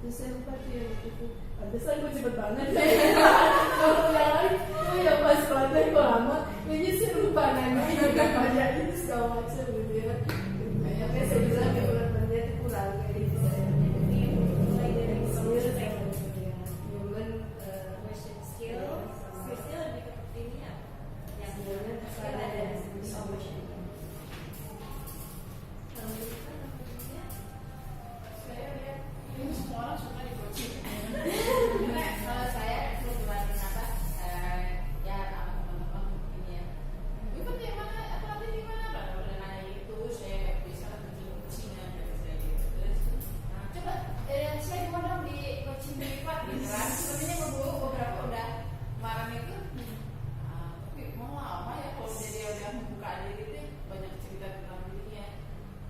Saya lupa tuh yang itu. Pantesan gue cepet banget. Kalau yang lain, gue yang pas banget gue lama. Kayaknya saya lupa nanya juga banyak itu segala macam gitu ya. Kayaknya saya bilang ya bulan banyak itu kurang kayak gitu saya. Jadi mulai dari skill saya human skill lebih ke ini ya. Yang skillnya skill ada solution. Saya lihat ini semua orang suka di coaching. Karena kalau saya kebetulan kenapa ya sama teman-teman ini ya. Itu di mana? Apa nanti di mana? Baru udah nanya itu saya bisa coaching-coachingan saya gitu. Terus coba saya mau dong di coaching privat gitu kan. Sebenarnya beberapa udah kemarin itu. Tapi mau lama ya kalau dia udah membuka diri itu banyak cerita tentang dirinya.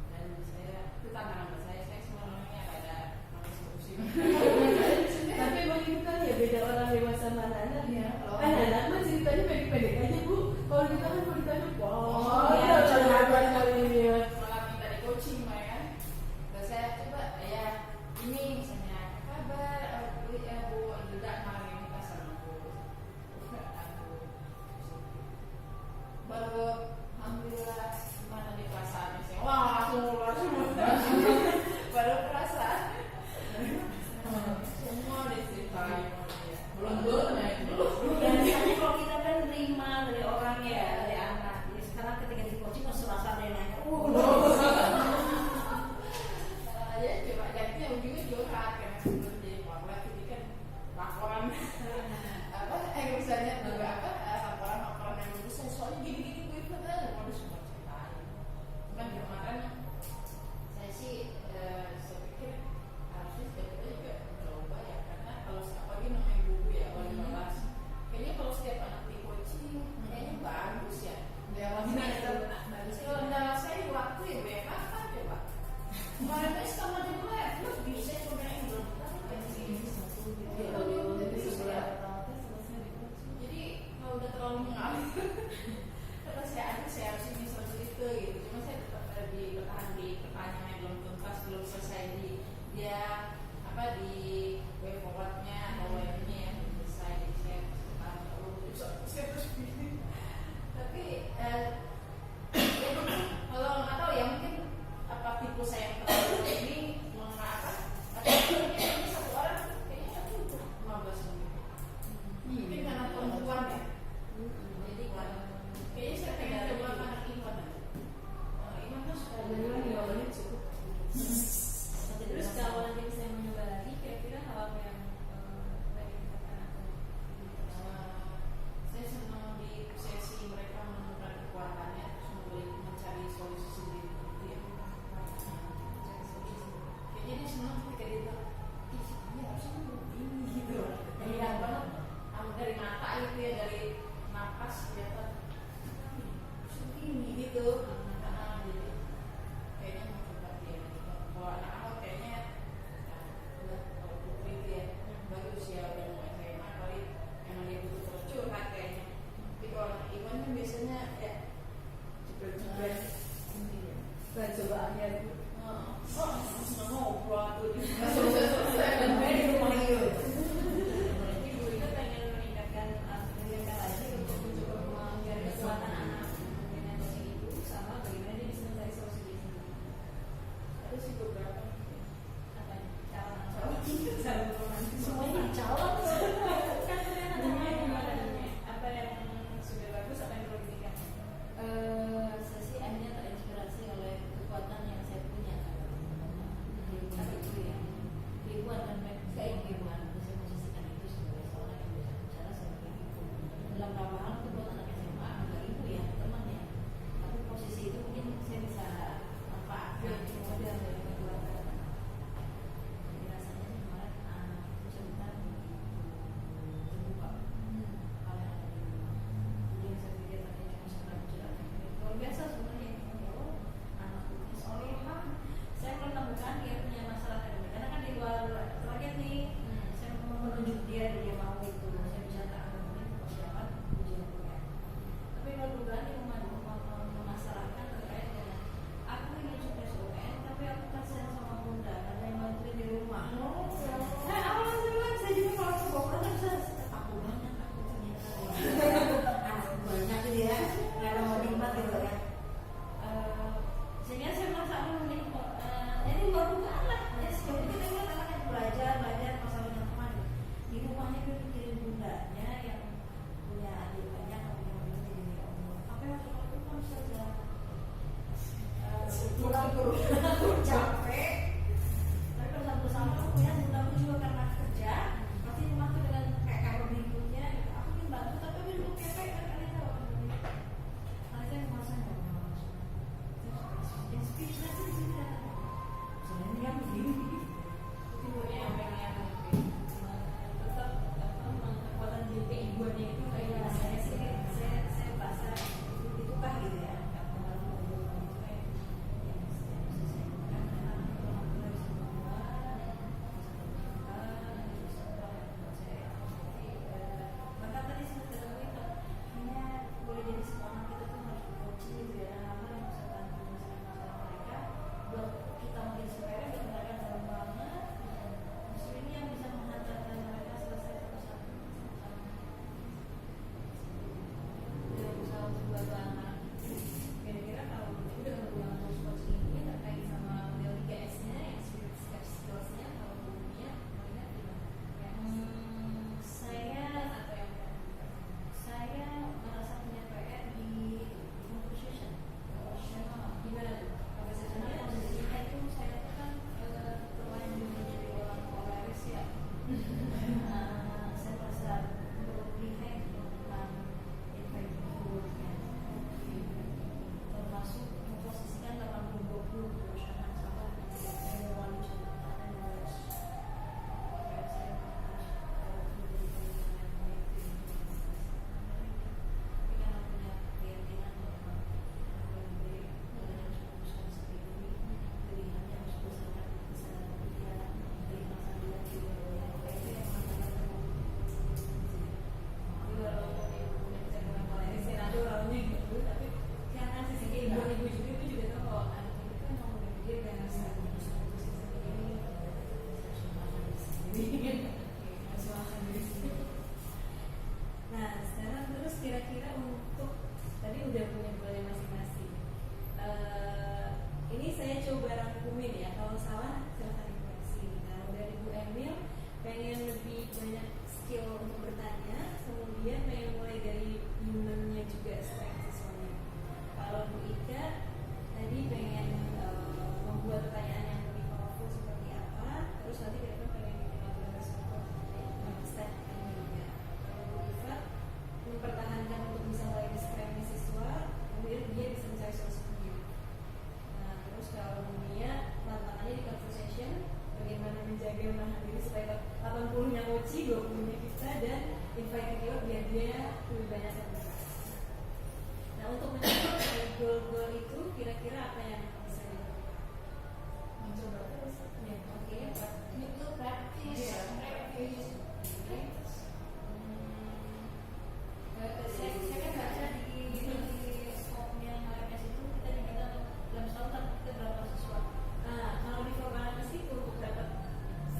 Dan saya itu tantangan buat saya sebenarnya ada solusi. Tapi begitu kan ya beda orang dewasa sama anak-anak ya. Oh. Anak-anak mah ceritanya pendek-pendek aja bu. Kalau kita kan kalau ditanya, wah, Iya, curhatan kali ini ya. malah minta di coaching Mbak ya. Terus saya coba ya ini misalnya kabar Bu juga kemarin ini pas sama aku baru alhamdulillah gimana di perasaannya sih. Wah langsung baru perasaan semua diceritain belum ya Dan misalnya kalau kita kan terima dari orang ya, dari anak. Jadi sekarang ketika di coaching harus rasa ada yang nanya, ya coba jadinya ujungnya curhat kan sebelum jadi pamlet ini kan laporan apa misalnya juga apa laporan yang bagus soalnya gini gue itu mau semua ceritain kan di rumah kan saya sih saya pikir harusnya setiap kita juga coba ya karena kalau apalagi namanya guru ya wali kelas kayaknya kalau setiap anak di coaching kayaknya bagus ya bagus kalau dalam saya di waktu ya banyak apa coba kemarin itu sama juga terus bisa sebenarnya belum jadi kalau udah terlalu mengalir kata saya harus ini seperti itu gitu cuma saya tetap bertahan di pertanyaan yang belum tuntas belum selesai di dia apa di way forwardnya atau way ini ya belum selesai jadi saya saya terus begini tapi ya kalau nggak tahu ya mungkin apa tipe saya yang terlalu ini mengapa tapi ini satu orang kayaknya cukup 15 menit mungkin karena perempuan ya jadi kayaknya saya pengen coba anak Iman Iman tuh suka Memang 5 menit cukup. terus kalau nanti saya mencoba lagi, kira-kira hal apa yang lagi dikatakan atau saya senang di sesi mereka menemukan kekuatannya terus mencari solusi sendiri gitu ya kayaknya dia senang ketika dia bilang ini harusnya begini gitu terlihat banget dari mata gitu ya dari napas kelihatan segini gitu jadi kayaknya mau coba dia gitu kalau anak-anak kayaknya udah kalau putri itu ya bagus ya udah mau SMA kali emang dia butuh terus curhat kayaknya tapi kalau anak Iwan kan biasanya ya jebret-jebret Nah coba akhir. langsung ngobrol tuh Ibu itu pengen meningkatkan lagi untuk mencoba menggali kekuatan anak dengan coaching itu sama bagaimana dia bisa mencari solusi di sini. ada sih beberapa Apa cara Semuanya calon. kan ternyata namanya apa yang sudah bagus apa yang perlu ditingkatkan. Saya sih akhirnya terinspirasi oleh kekuatan yang saya punya. Apa itu ya? Ribuan dan ribuan bisa posisikan itu sebagai seorang yang bisa bicara sebagai ibu. Dalam beberapa hal itu buat anak SMA agak ibu ya teman ya. Tapi posisi itu mungkin saya bisa manfaatkan model dari kekuatan. Jadi rasanya sih kemarin cerita terbuka hal yang ada di rumah. Jadi yang saya pikir tadi cuma sekedar bicara luar biasa sebenarnya. Oh, anak ini solehah. Saya belum temukan dia punya masalah akademik karena kan di luar target nih. Saya mau menunjuk dia mau itu. Saya bicara akademik persiapan ujian kuliah. Tapi kalau dugaan dia memasalahkan terkait dengan aku ingin sukses UN tapi aku kasihan sama bunda karena yang bantuin di rumah. 80-nya Mochi, 20-nya kita, dan invite video biar dia lebih banyak yang buka. Nah, untuk mencapai goal-goal itu kira-kira apa yang bisa dilakukan? Mencoba terus. Ya, oke. Itu praktis. Iya. Praktis. Saya kan baca di skopnya HMS itu kita diminta dalam setahun target kita berapa siswa. Nah, kalau di formalis itu untuk dapat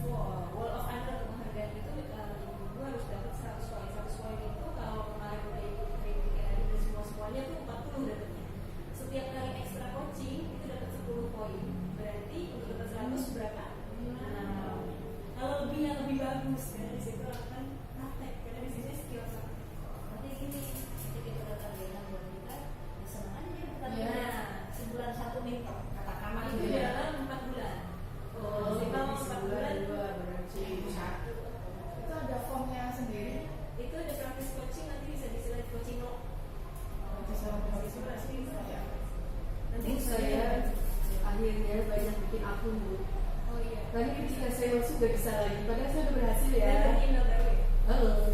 Wall of Honor atau penghargaan itu gue harus dapat 100 poin. 100 poin itu kalau kemarin udah ikut training dari semuanya tuh 40 dapatnya. Setiap kali extra coaching itu dapat 10 poin. Berarti untuk dapat 100 berapa? Nah, kalau lebih bagus kan di situ akan praktek karena di sini skill sama. Nanti gini, ketika kita udah targetan buat kita, ya senang aja dia pertandingan. Nah, sebulan 1 meter katakanlah itu dalam 4 bulan. Jadi kalau 4 bulan dua berarti Satu. Itu ada formnya sendiri. itu ada practice coaching, nanti bisa disilat coaching lo. Bisa Bisa. Nanti saya akhirnya banyak bikin akun Bu. Oh iya. Tadi ketika saya masuk gak bisa lagi, padahal saya udah berhasil ya. Dan ada email baru ya.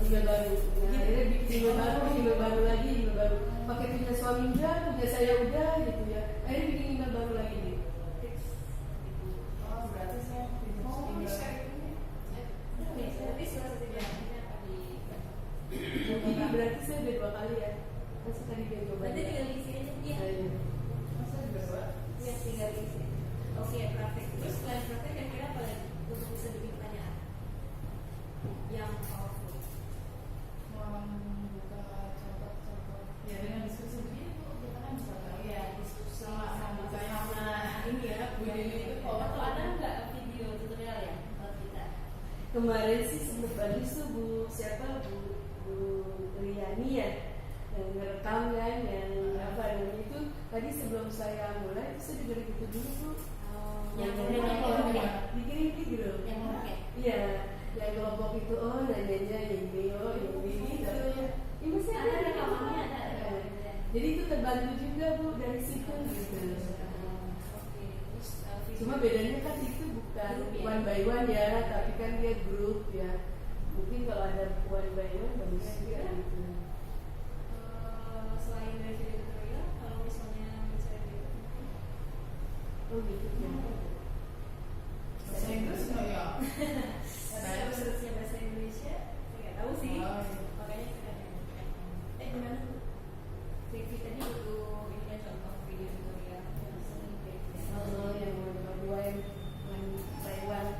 Email baru. Nah, akhirnya bikin email baru lagi, email baru. Pakai punya suami udah, punya saya udah gitu ya. Akhirnya bikin email baru lagi nih. Tips. Oh, berarti saya bisa ini. Nanti salah satu jawabannya apa di. Ini berarti saya udah 2 kali ya. Masih tadi dia coba. Nanti tinggal diisi aja. Iya. Masa berdua? Ya tinggal diisi. Oke, praktek. Terus selain praktek kira-kira apa lagi untuk bisa bikin pertanyaan yang powerful? Membuka contoh-contoh. Ya dengan diskusi begini Bu, kita kan bisa tahu ya diskusi sama kayak ini ya. Bu Dewi itu Atau ada nggak video tutorial ya buat kita? Kemarin sih sempat bagus tuh Bu Bu Riani ya, yang ngerekam kan, yang apa namanya itu tadi sebelum saya mulai itu saya dengerin itu dulu Bu. Yang Bikin video. yang oke. Iya, yang kelompok itu nanyanya ini gitu. Ini masih Ada ada rekamannya ada. Jadi itu terbantu juga Bu dari situ gitu. Oke, terus Cuma bedanya kan itu bukan one by one ya, tapi kan dia grup ya. Mungkin kalau ada one by one bagus juga gitu. selain dari video tutorial, kalau misalnya bisa video, Oh gitu ya. bahasa Inggris nggak ya? harusnya bahasa Indonesia, saya nggak tahu sih. Oh, iya. Makanya kita gimana tuh? Vivi tadi butuh ini kan contoh video tutorial yang sering Oh yang one by one.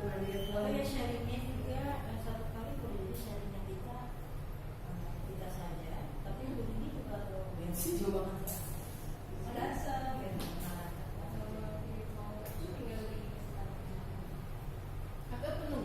ya sharingnya juga satu kali boleh jadi sharingnya kita saja, tapi untuk ini kalau Bensin juga banget. ada asal gitu. Kalau mau itu tinggal di Atau penuh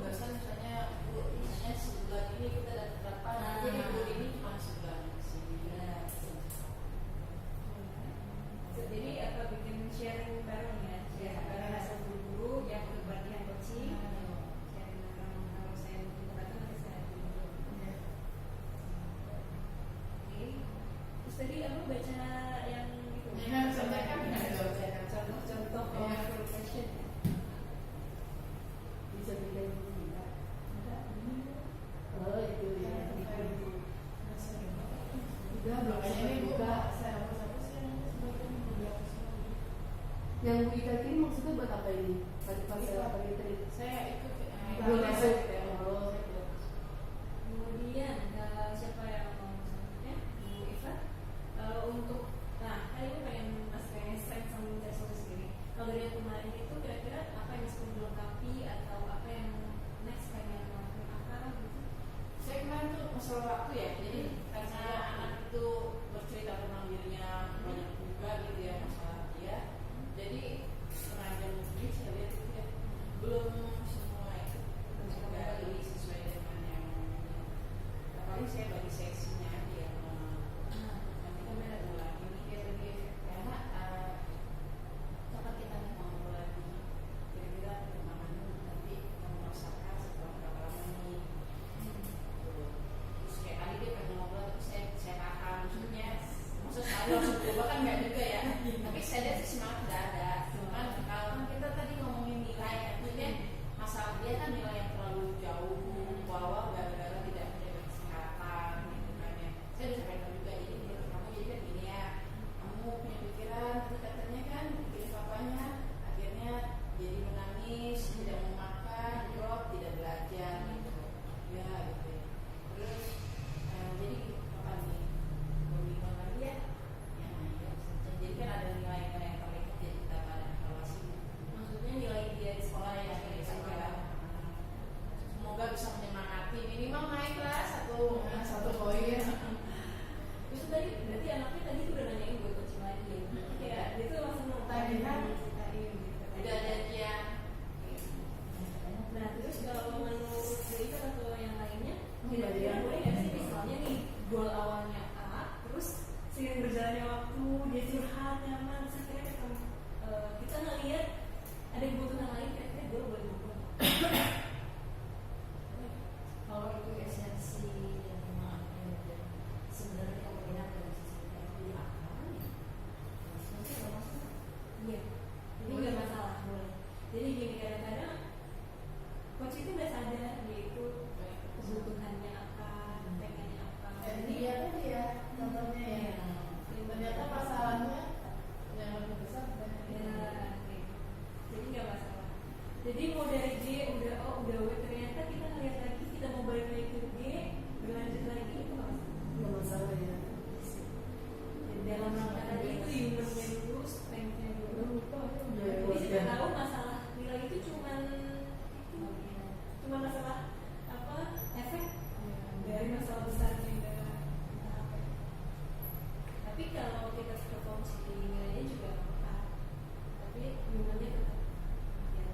minimal naik lah satu poin. Terus tadi berarti anaknya tadi udah nanyain buat coaching lagi ya? Kayak dia tuh langsung Tadi kan ceritain gitu. udah janjian. Nah terus kalau menurut dari itu atau yang lainnya, Oh, kira-kira iya. boleh nggak sih misalnya nih goal awalnya A, terus seiring berjalannya waktu dia curhat nyaman, terus akhirnya kita ngeliat ada kebutuhan lain, kira-kira goal boleh berubah. Kalau itu esensi dan sebenarnya kamu minat dari sisi pilih apa nih? Maksudnya nggak masalah. Iya, ini nggak masalah boleh. Jadi gini kadang-kadang coach itu nggak sadar dia itu kebutuhannya apa, pengennya apa. Dan dia kan dia contohnya ya. Ternyata masalahnya yang lebih besar bukan Ya, dia. jadi nggak masalah. Jadi mau dari G udah W, ternyata kita ngeliat lagi kita mau balik lagi ke G, berlanjut lagi itu nggak masalah. Nggak masalah ya. Dan dalam rangka tadi itu humannya dulu, strength-nya dulu. Ya, Jadi kita tahu masalah nilai itu cuman masalah apa efek dari masalah besarnya enggak apa. Tapi kalau kita ke coaching nilainya juga apa, tapi humannya tetap ya.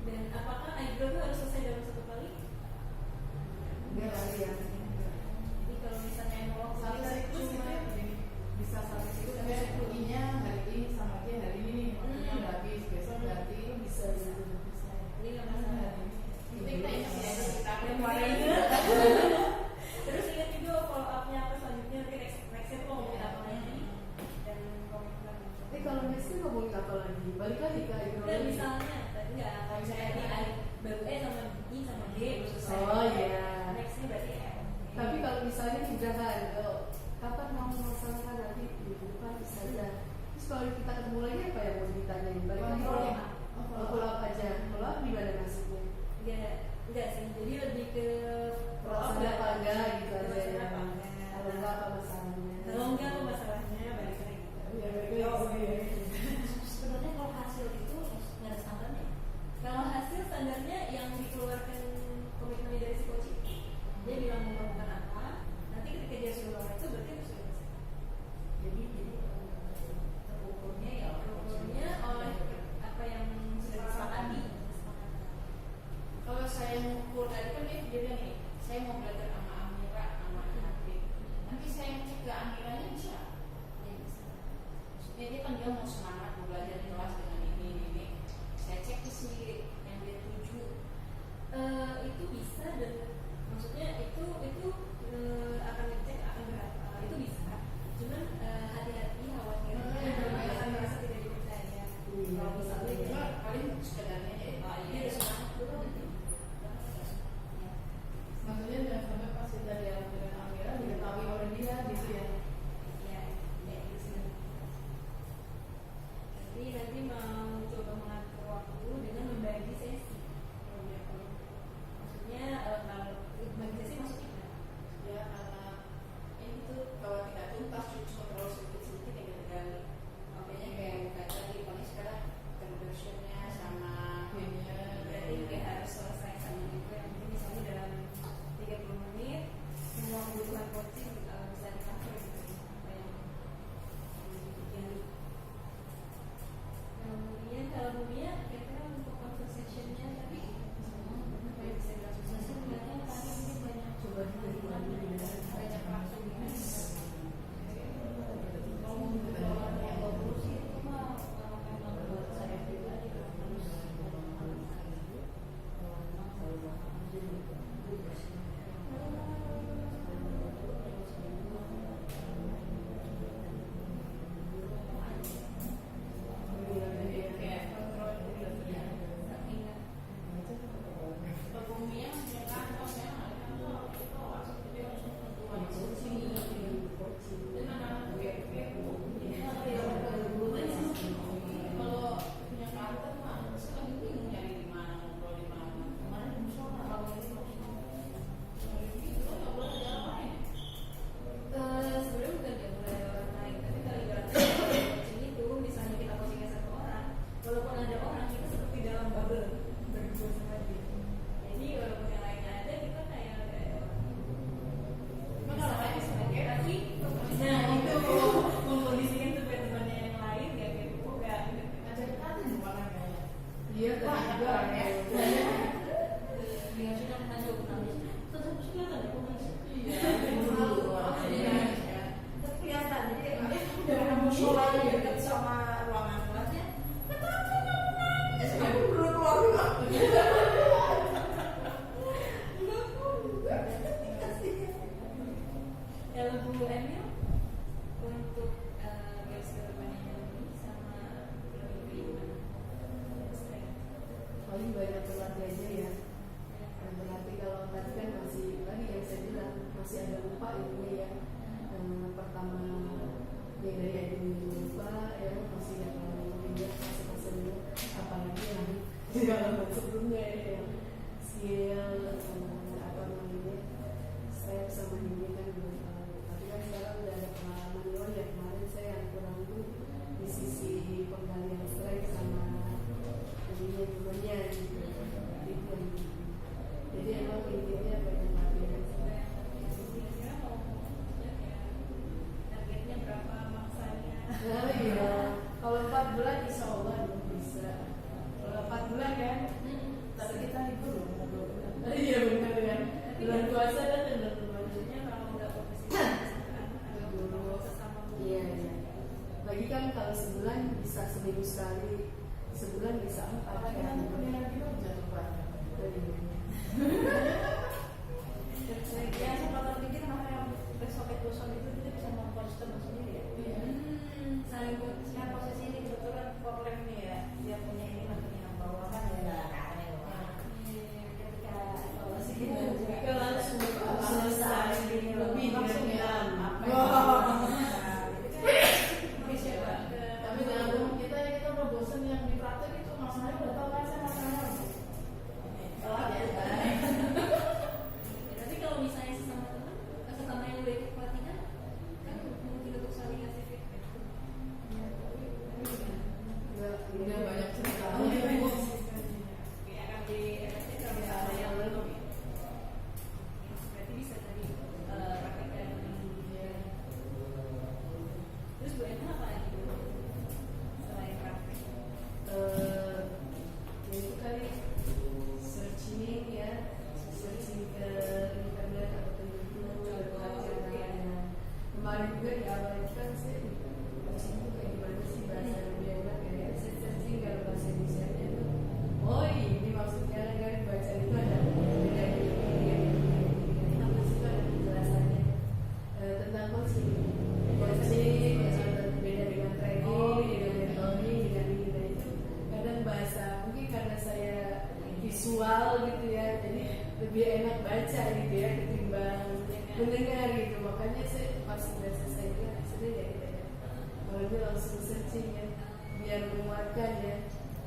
Dan apakah eyebrow itu harus selesai dalam satu kali? Enggak kali ya. Jadi kalau misalnya mau Sampai situ Cuma bisa sampai situ tapi Tapi ruginya hari ini sama dia hari ini nih waktunya udah habis, besok berarti bisa gitu. ini nggak masalah. Kita ingat ya kita Yang kemarin kemarin. Terus ingat juga follow up-nya apa selanjutnya, nanti next-nya tuh ngomongin apa lagi dan komitmen. Kalau next ngomongin apa lagi? Balik lagi ke Ibro Dan lagi. misalnya, tadi nggak, kalau misalnya tadi A baru E sama I sama D belum selesai. Oh, iya. Nextnya berarti E. Tapi kalau misalnya sudah kan, kapan mau melaksanakan nanti minggu depan bisa aja. Terus kalau kita ketemu lagi apa yang mau ditanyain? Balik lagi Follow ke up. follow up aja. Follow up gimana maksudnya? Enggak sih, jadi lebih ke Perasaan apa enggak gitu aja Perasaan ya. apa enggak. Kalau enggak apa masalahnya? Kalau enggak apa masalahnya, balik lagi gitu. Ya, balik lagi. Sebenarnya kalau hasil itu nggak ada standarnya. Kalau hasil standarnya yang dikeluarkan komitmennya dari si coach itu, dia bilang mau melakukan apa, nanti ketika dia sudah melakukan itu berarti itu sudah selesai. Jadi terukurnya ya Ukurnya oleh apa yang sudah disepakati. kalau saya ngukur tadi kan dia bilang nih, saya mau belajar sama Amira sama Hati. Nanti saya cek ke Amiranya bisa. Ya, bisa. Maksudnya dia kan dia mau semangat mau belajar di kelas dengan ini. Saya cek ke si yang dia tuju. Itu bisa dan maksudnya itu akan ngecek akan berapa itu bisa. Cuman hati-hati khawatirnya akan merasa tidak dipercaya. Kalau misalnya dia Cuma paling sekedarnya ya. dia udah semangat belum? Maksudnya jangan sampai pas kita dialog dengan Amira diketahui oleh dia gitu ya. Ya, gitu. Jadi nanti mau coba mengatur waktu dengan membagi sesi. Maksudnya kalau bagi sesi maksudnya Ya karena ini tuh kalau tidak tuntas kontrol sedikit-sedikit yang kita gali. Makanya kayak bukan tadi paling sekarang conversionnya sama berarti nggak harus selesai sama itu yang penting misalnya dalam 30 menit semua kebutuhan coaching bisa di-cover gitu apa yang digali. Kemudian kalau Mumia kira-kira untuk conversation-nya tadi apa yang bisa dilakukan? saya sebenarnya tadi mungkin banyak Coba dari mana ya? Banyak langsung ya. kalau yang bagus sih itu mah memang buat saya pribadi harus memang kalau memang kalau jadi tugas visual gitu ya, jadi lebih enak baca gitu ya ketimbang mendengar gitu. Makanya saya pas sudah selesai itu sudah ya kita ya mulai langsung searching ya biar menguatkan ya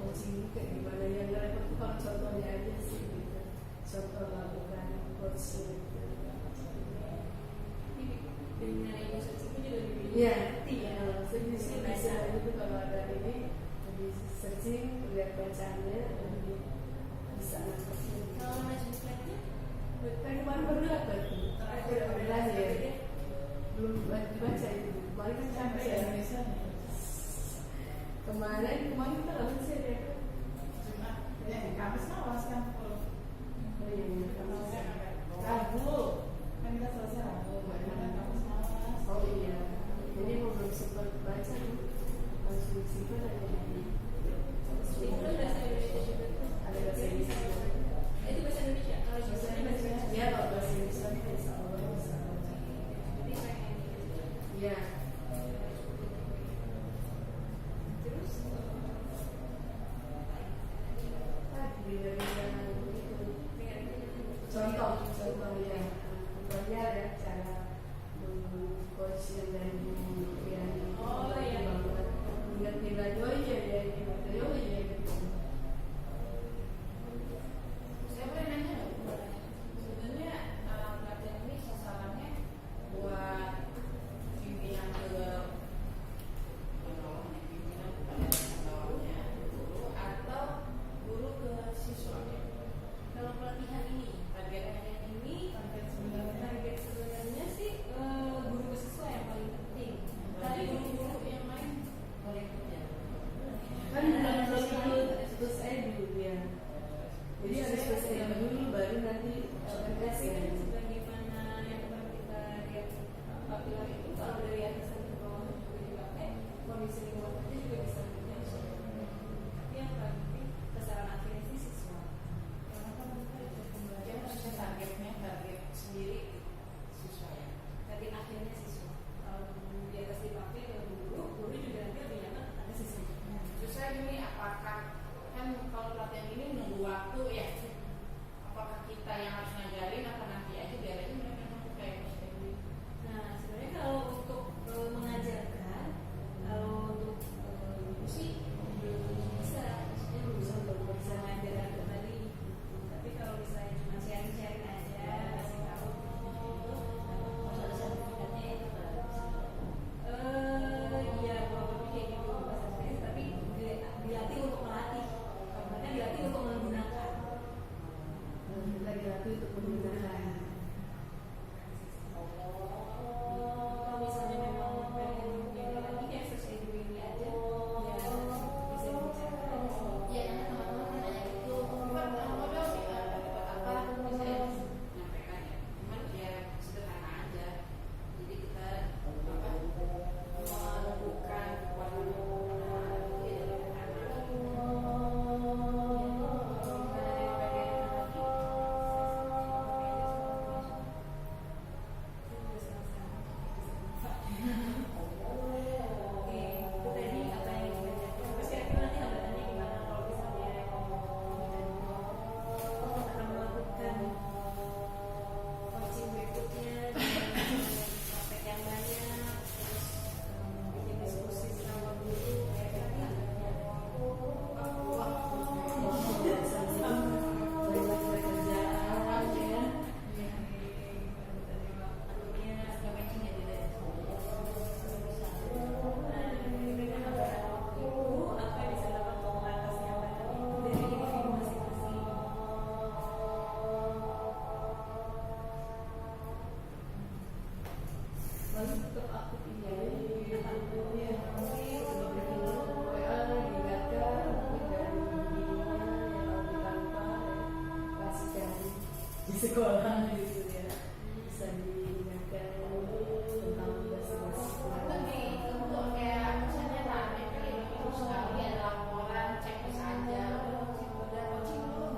coaching kayak gimana. Yang repot tuh kalau contohnya aja sih gitu, contoh lakukan coaching gitu. Dengan ilmu searching itu juga lebih Iya, ngerti ya. saya bisa itu kalau ada ini lebih searching lihat bacaannya lebih bisa nangkep. Kalau management-nya Kan kemarin baru dapat tuh, udah lahir, belum dibaca itu. Kemarin kan Sampai sampai ya. Indonesia nih. Kemarin kita lalu sih ya. Jumat. Ya, Kamis mawas kan. Oh iya, Kamis iya. Rabu. Kan kita selesai Rabu. Kan Kamis mawas. Oh iya, jadi mau belum sempat baca nih, langsung simpan aja di. itu bahasa Indonesia juga tuh. Ada bahasa Indonesia. Itu bahasa Indonesia. Kalau bahasa Indonesia Ya, kalau bahasa Indonesia insya Allah bisa baca. jadi pengen gitu. Iya. Terus Tadi dari yang itu. dengan Contoh ya, contohnya ada cara coach yang dari yang Oh, iya. banget ingat nilai oh iya gitu. Saya boleh nanya nggak? Sebenarnya pelatihan ini sasarannya buat pimpinan ke pimpinan kepada bawahnya guru atau guru ke siswanya. kalau pelatihan ini Targetnya target sebenarnya sih guru ke siswa yang paling penting. tapi guru-guru yang lain boleh ikut ya. Kan belum terus edu ya. Jadi harus terus edu dulu baru nanti Tapi ya. kan sebagaimana yang kemarin kita lihat Pak bilang itu kalau dari atasan ke bawah juga dipakai kondisi lingkungannya juga bisa menjadi. Tapi yang paling penting sasaran akhirnya sih siswa. Karena kan mereka itu Dia pembelajaran maksudnya target sendiri siswa ya. target akhirnya siswa. Kalau di atas dipakai ke guru juga nanti lebih nyaman ada siswanya. Susah ini apakah kan kalau pelatihan ini nunggu waktu ya? Apakah kita yang harus ngajarin apa nanti aja biar aja mereka nunggu kayak ini? Nah, sebenarnya kalau untuk mengajarkan, kalau untuk ibu sih belum bisa, maksudnya belum bisa mengajarkan kembali. Tapi kalau misalnya cuma sharing-sharing aja, kasih tahu gitu, Harus ada sertifikatnya itu kan. iya kalau kayak gitu bahasa saya, tapi dilatih untuk melatih, kalau mereka dilatih untuk menggunakan. Lagi-lagi untuk menggunakan. Kalau misalnya memang pengen jadi lagi kayak search edu ini aja, ya bisa dibicarakan. Iya, karena teman-teman kan nanya gitu, Pak, modal dapat apa? Terus saya menyampaikan ya, cuman ya sederhana aja. Jadi kita menumbuhkan kekuatan itu ya dalam anak. Lalu tetap aktif ini ya, sebagai film WA diingatkan mungkin dari dirinya yang tanpa kasih cari di sekolah gitu ya, bisa diingatkan tentang tugas-tugas Itu untuk kayak misalnya target kali ini terus sekali ada laporan cek saja. Udah coaching belum?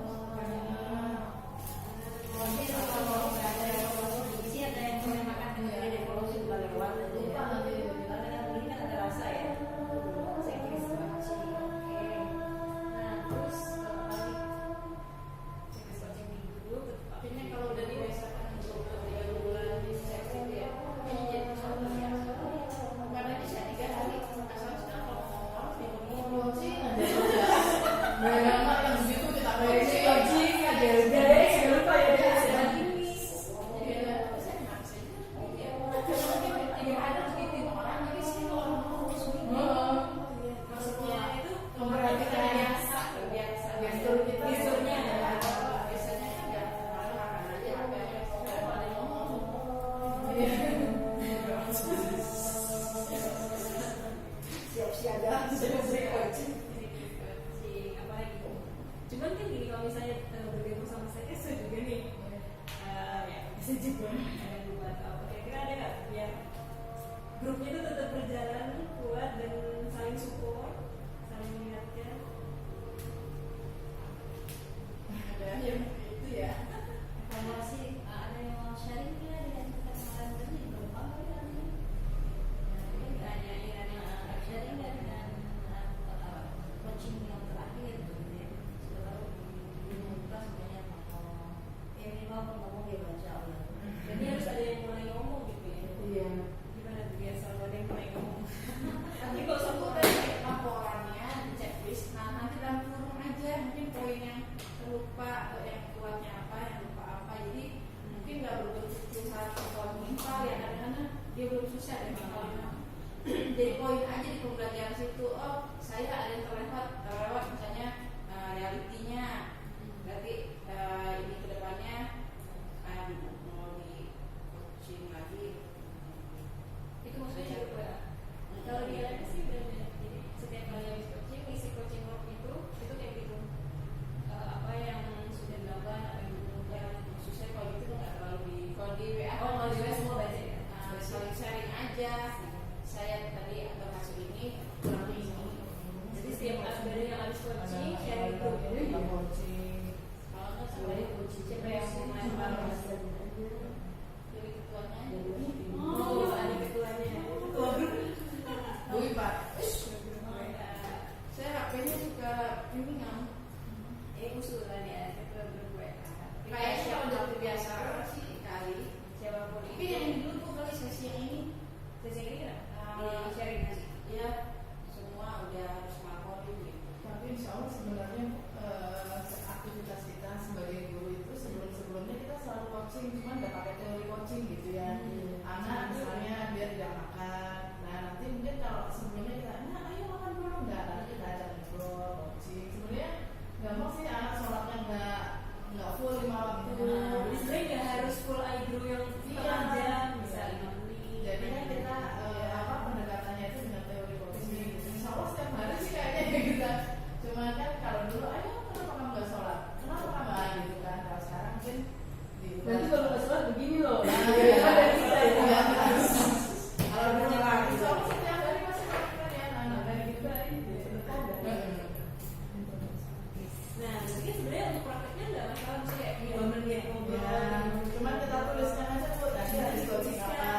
Mungkin kalau nggak ada evolusi ada yang menamakan dengan evolusi balik luar aja ya. Karena ini kan ada rasa ya. Saya kira coaching. Oke. Nah, terus kalau tadi juga. Ada buat apa? Kira-kira ada nggak biar grupnya itu tetap berjalan kuat dan saling support, saling mengingatkan? Ada yang itu ya. Evaluasi, ada yang mau sharing nggak dengan kita kemarin tadi berapa kali ini? Tanyain Sharing nggak dengan coaching yang terakhir gitu ya? Setelah kita sebenarnya mau minimal ngomong dia baca Allah. Jadi harus ada yang mulai ngomong gitu ya. Iya. Gimana tuh biar selalu ada yang mulai ngomong? Tapi kalau satu tadi laporannya di checklist, nah nanti dalam kurung aja mungkin poin yang terlupa atau yang kuatnya apa, yang lupa apa. Jadi mungkin nggak berbentuk satu poin menyimpal ya, kadang-kadang dia belum susah deh menghafalnya. Jadi poin aja di pembelajaran situ. Oh, saya ada yang terlewat misalnya realitinya. Berarti ini kedepannya mau di coaching lagi. Itu maksudnya juga kalau dia lagi sih benar-benar jadi setiap kali habis coaching, isi coaching work itu kayak gitu. Apa yang sudah dilakukan, apa yang belum dilakukan, khususnya kalau gitu nggak terlalu di Kalau di WA kalau di WA semua baca ya. saling sharing aja. Saya tadi berhasil ini, kurang ini. Jadi setiap ada yang habis coaching, share itu. Ada coaching. Kalau nggak Sebagai sebagai kunci Siapa yang mau main bareng? dari ketuanya aja. Oh, ada ketuanya. Ketua grup. Wih Pak, saya HP-nya suka ini kan. Usulan ya, ketua grup WA. Kayaknya kalau udah terbiasa sih kali. Siapapun Tapi yang dulu tuh kali sesi yang ini, sesi ini kan Ah. di sharing kan? ya semua udah harus ngelaporin gitu. Tapi insya Allah sebenarnya aktivitas kita sebagai guru itu sebelum-sebelumnya kita selalu coaching, cuma nggak pakai teori coaching gitu ya. Anak misalnya biar tidak makan, nah nanti mungkin kalau sebelumnya kita, nah ayo makan dulu, nggak, nanti kita ajak ngobrol, coaching. Sebenarnya gampang sih anak sholatnya nggak full 5 waktu. Jadi sebenarnya nggak harus full idol yang setengah jam, bisa 5 menit. Jadi kan kita pendekatannya itu dengan teori coaching gitu. Insya Allah setiap hari sih kayaknya kita. Cuma kan kalau dulu, ayo kenapa kamu nggak sholat? Kenapa kamu nggak gitu kan? Kalau sekarang mungkin nanti kalau nggak sholat begini loh. Kalau dulu lagi, insya Allah setiap hari masih melakukan ya anak-anak dan kita ini ada. Nah, mungkin sebenarnya untuk prakteknya nggak masalah, mesti kayak 2 menit ngobrol. Ya, cuman kita tuliskan aja tuh tadi hari coaching apa.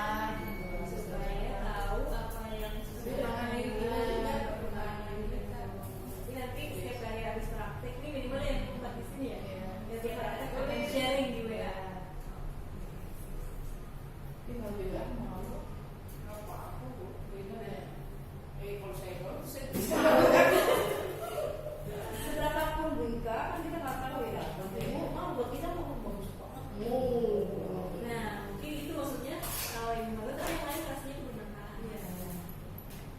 Supaya tahu apa yang sesuai dengan diri kita juga, perkembangan diri kita. Jadi nanti setiap kali habis praktek, ini minimal yang 4 di sini ya. Ya tiap hari ada konten sharing di WA. Tapi kalau juga mau Apa aku bu, bener ya. Kalau saya kalau saya Seberapapun Bika kan kita nggak tahu ya. Mau buat kita mau bagus banget. Nah, mungkin itu maksudnya kalau yang baru tapi yang lain rasanya bermanfaat. Iya.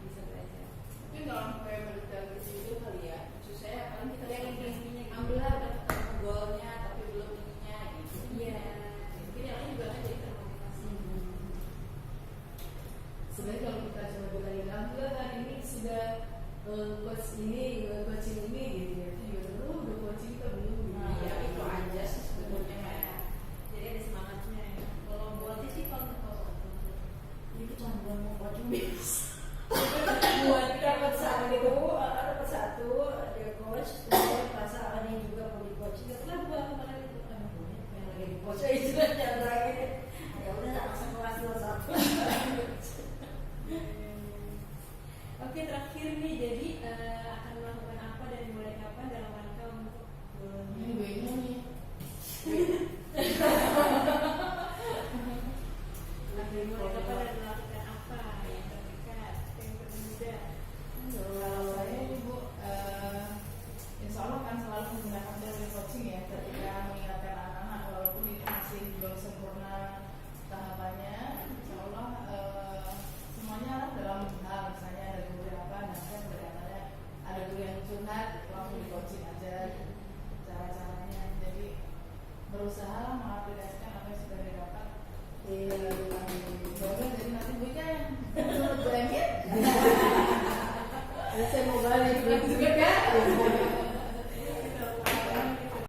Bisa belajar. mungkin kalau kayak belajar ke situ kali ya. Maksud saya paling kita Yang yang intinya gitu. ambillah udah ketemu goalnya tapi belum ininya gitu. Iya. Mungkin yang lain juga kan jadi termotivasi. sebenarnya kalau kita coba bilang enggak hari ini sudah coach ini coaching ini gitu ya tiba-tiba udah coaching kita belum gitu. Nah, ya itu aja sih sebenarnya kayak. Jadi ada semangatnya ya. Kalau buatnya sih kalau itu cuma mau buat bis. Buat Dapat satu, dia coach, kemudian perasaan ini juga mau di coaching. Kenapa gua kemarin itu kan yang lagi di coach itu kan yang terakhir. Ya udah langsung kelas 21. Oke, terakhir nih, jadi akan melakukan apa dan mulai kapan dalam rangka untuk Ini gue-nya nih. mulai kapan dan melakukan apa yang terdekat, yang termuda. Kalau saya ini Bu, insya Allah kan selalu menggunakan teori coaching ya ketika mengingatkan anak-anak walaupun itu masih belum sempurna tahapannya. Insya Allah semuanya dalam hal misalnya ada guru yang apa, nanti pendekatannya ada guru yang curhat, langsung di coaching aja cara-caranya. Jadi berusaha mengaplikasikan apa yang sudah didapat. Jadi nanti Bu yang menurut Bu Emir